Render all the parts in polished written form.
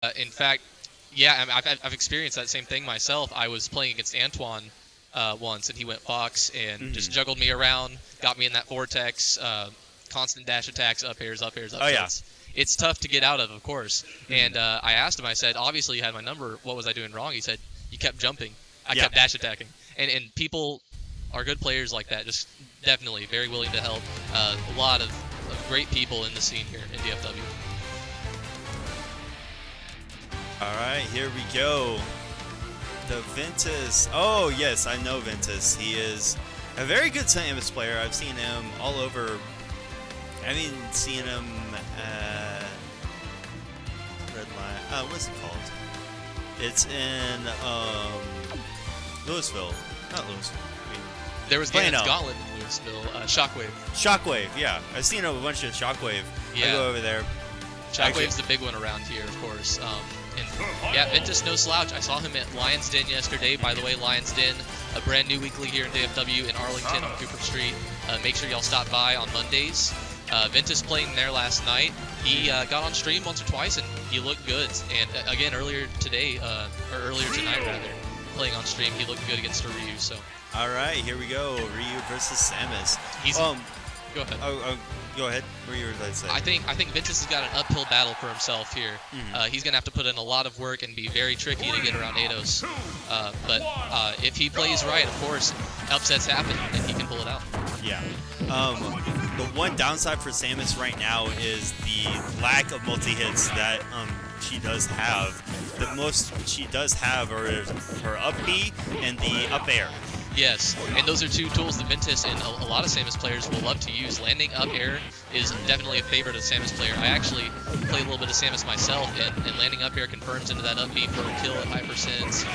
In fact, yeah, I mean, I've experienced that same thing myself. I was playing against Antoine once, and he went Fox and just juggled me around, got me in that vortex, constant dash attacks, up airs, up airs, up Oh, yeah. tilts. It's tough to get out of course. And I asked him, I said, obviously you had my number. What was I doing wrong? He said, you kept jumping. I Yeah. kept dash attacking. And people are good players like that, just definitely very willing to help. A lot of great people in the scene here in DFW. All right, here we go. The Ventus. Oh, yes, I know Ventus. He is a very good Samus player. I've seen him all over. I've even seen him at Red Line. What's it called? It's in Louisville. Not Louisville. I mean, There was Plano. Ganon's Gauntlet in Louisville, Shockwave. Shockwave, yeah. I've seen a bunch of Shockwave. I Yeah. go over there. Shockwave's the big one around here, of course. And yeah, Ventus no slouch. I saw him at Lions Den yesterday. By the way, Lions Den, a brand new weekly here in DFW in Arlington on Cooper Street. Make sure y'all stop by on Mondays. Ventus playing there last night. He got on stream once or twice and he looked good. And again, earlier today, or earlier tonight rather, playing on stream, he looked good against a Ryu. So All right, here we go. Ryu versus Samus. he's go ahead. Go ahead. What were you going to say? I think Ventus has got an uphill battle for himself here. He's gonna have to put in a lot of work and be very tricky to get around Eidos. But if he plays right, of course, upsets happen and he can pull it out. Yeah. The one downside for Samus right now is the lack of multi-hits that she does have. The most she does have are her up B and the up air. Yes, and those are two tools that Ventus and a lot of Samus players will love to use. Landing up air is definitely a favorite of the Samus player. I actually play a little bit of Samus myself, and landing up air confirms into that up B for a kill at high percents.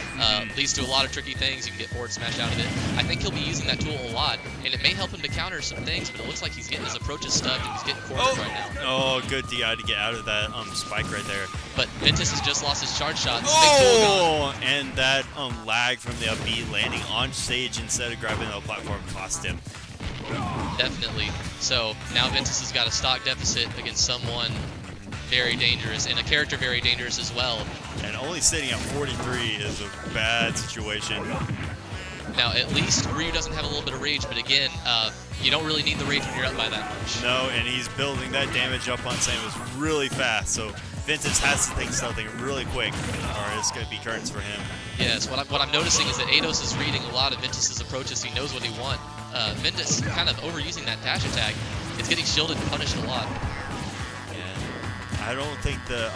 Leads to a lot of tricky things. You can get forward smash out of it. I think he'll be using that tool a lot, and it may help him to counter some things, but it looks like he's getting his approaches stuck and he's getting cornered right now. Oh, good DI to get out of that spike right there. But Ventus has just lost his charge shot. Big tool gone. Oh, and that lag from the up B landing on stage instead of grabbing the platform cost him. Definitely. So now Ventus has got a stock deficit against someone very dangerous, and a character very dangerous as well. And only sitting at 43 is a bad situation. Now, at least Ryu doesn't have a little bit of rage, but again, you don't really need the rage when you're up by that much. No, and he's building that damage up on Samus really fast, so Ventus has to think something really quick, or it's going to be curtains for him. Yes, what I'm noticing is that Eidos is reading a lot of Ventus's approaches. He knows what he wants. Ventus kind of overusing that dash attack. It's getting shielded and punished a lot. Yeah, I don't think the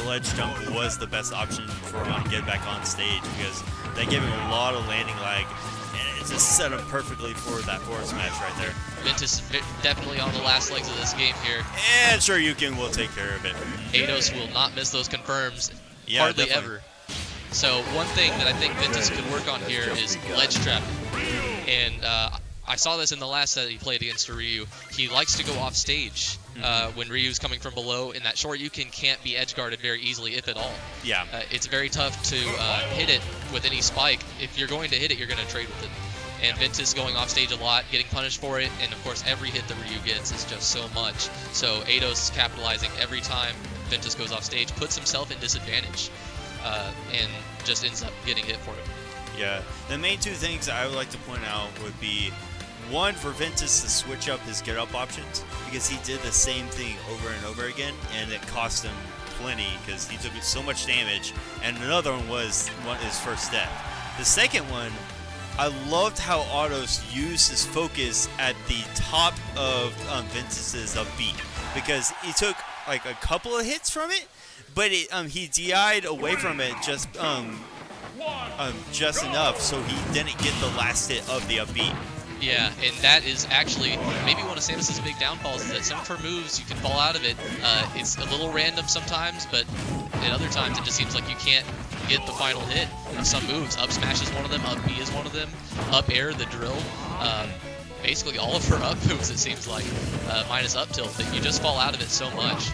ledge jump was the best option for him to get back on stage because they gave him a lot of landing lag, and it just set him perfectly for that forward smash right there. Ventus definitely on the last legs of this game here. And Shoryuken will take care of it. Eidos will not miss those confirms, Yeah, hardly definitely. ever. So one thing that I think Ventus could work on here is ledge trap. And I saw this in the last set he played against Ryu. He likes to go off stage when Ryu's coming from below, and that Shoryuken can't be edge guarded very easily, if at all. Yeah. It's very tough to hit it with any spike. If you're going to hit it, you're going to trade with it. And Ventus going off stage a lot, getting punished for it, and of course every hit that Ryu gets is just so much. So Eidos is capitalizing every time Ventus goes off stage, puts himself in disadvantage, and just ends up getting hit for it. Yeah. The main two things I would like to point out would be one, for Ventus to switch up his get up options, because he did the same thing over and over again, and it cost him plenty because he took so much damage. And another one was his first step. The second one, I loved how Autos used his focus at the top of Ventus's beat, because he took like a couple of hits from it, but he DI'd away from it just enough so he didn't get the last hit of the upbeat. Yeah, and that is actually maybe one of Samus's big downfalls, is that some of her moves, you can fall out of it. It's a little random sometimes, but at other times it just seems like you can't get the final hit. Some moves, up smash is one of them, up B is one of them, up air, the drill. Basically all of her up moves, it seems like, minus up tilt, that you just fall out of it so much.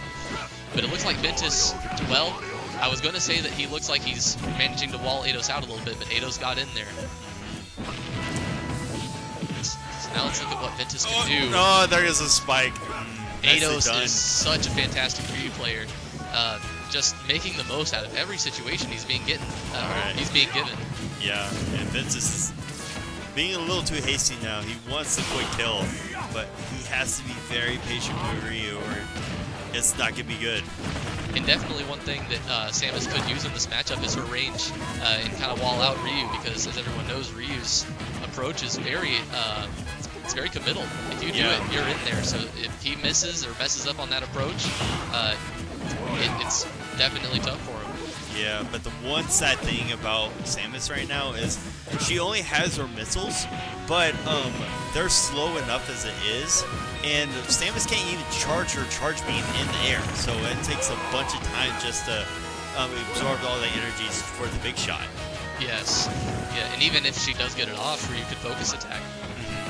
But it looks like Ventus, well, I was going to say that he looks like he's managing to wall Eidos out a little bit, but Eidos got in there. So now let's look at what Ventus can do. Oh, there is a spike. Eidos is such a fantastic Ryu player. just making the most out of every situation he's being given. Yeah, and Ventus is being a little too hasty now. He wants the quick kill, but he has to be very patient with Ryu, or it's not gonna be good. And definitely one thing that Samus could use in this matchup is her range and kind of wall out Ryu, because as everyone knows, Ryu's approach is very it's very committal. If you do it, you're in there. So if he misses or messes up on that approach, it's definitely tough for him. Yeah, but the one sad thing about Samus right now is she only has her missiles, but they're slow enough as it is, and Samus can't even charge her charge beam in the air, so it takes a bunch of time just to absorb all the energies for the big shot. Yes. Yeah, and even if she does get it off, Ryu could focus attack,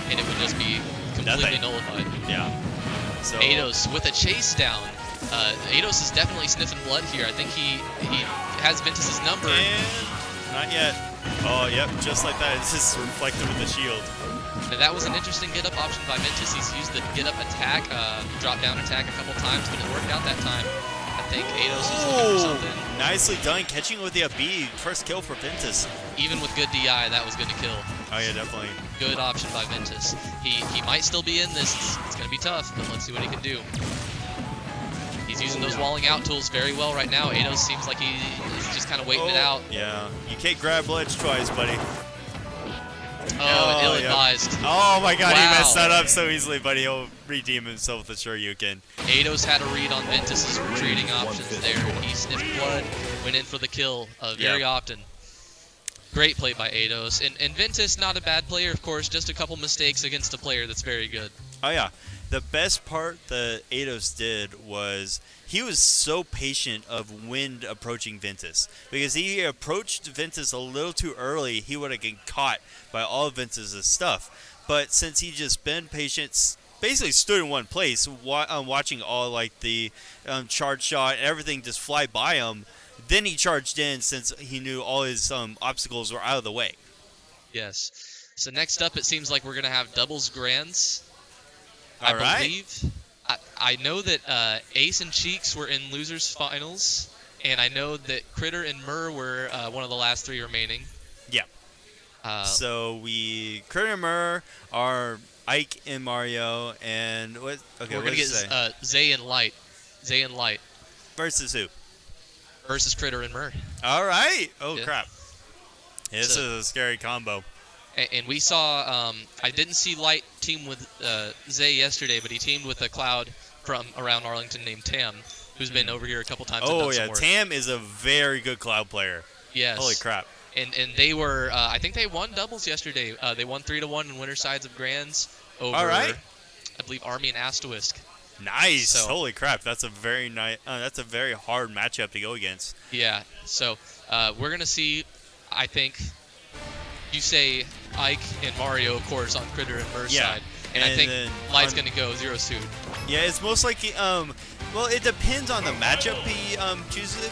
and it would just be completely nullified. Yeah. So Eidos with a chase down. Eidos is definitely sniffing blood here. I think he has Ventus's number. And not yet. Oh, yep, just like that. It's just reflected with the shield. Now, that was an interesting get-up option by Ventus. He's used the get-up attack, drop-down attack a couple times, but it worked out that time. I think Eidos was looking for something. Nicely done, catching with the B. First kill for Ventus. Even with good DI, that was going to kill. Oh, yeah, definitely. Good option by Ventus. He might still be in this. It's going to be tough, but let's see what he can do. He's using those walling out tools very well right now. Eidos seems like he is just kind of waiting it out. Yeah, you can't grab ledge twice, buddy. Oh, ill-advised. Yep. Oh my god, wow. He messed that up so easily, but he'll redeem himself with the Shoryuken. Eidos had a read on Ventus's retreating options there. He sniffed blood, went in for the kill very often. Great play by Eidos. And Ventus, not a bad player, of course, just a couple mistakes against a player that's very good. Oh yeah. The best part that Eidos did was he was so patient of Wind approaching Ventus, because he approached Ventus a little too early, he would have been caught by all of Ventus's stuff. But since he just been patient, basically stood in one place, watching all like the charge shot and everything just fly by him, then he charged in since he knew all his obstacles were out of the way. Yes. So next up, it seems like we're gonna have doubles grands. All right. believe. I know that Ace and Cheeks were in losers finals, and I know that Critter and Murr were one of the last three remaining. Yeah. So Critter and Murr are Ike and Mario, and what? Okay, we're gonna get Zay and Light. Zay and Light versus who? Versus Critter and Murr. All right. Oh crap. Yeah, this is a scary combo. And we saw, I didn't see Light team with Zay yesterday, but he teamed with a Cloud from around Arlington named Tam, who's been over here a couple times. Oh, yeah, Tam is a very good Cloud player. Yes. Holy crap. And they were, I think they won doubles yesterday. They won 3-1 in winter sides of Grands over, I believe, Army and Asterisk. Nice. So, holy crap. That's a very nice, that's a very hard matchup to go against. Yeah. So we're going to see, I think, you say Ike and Mario, of course, on Critter and Murr's side. And I think Light's going to go Zero Suit. Yeah, it's most likely, well, it depends on the matchup he chooses.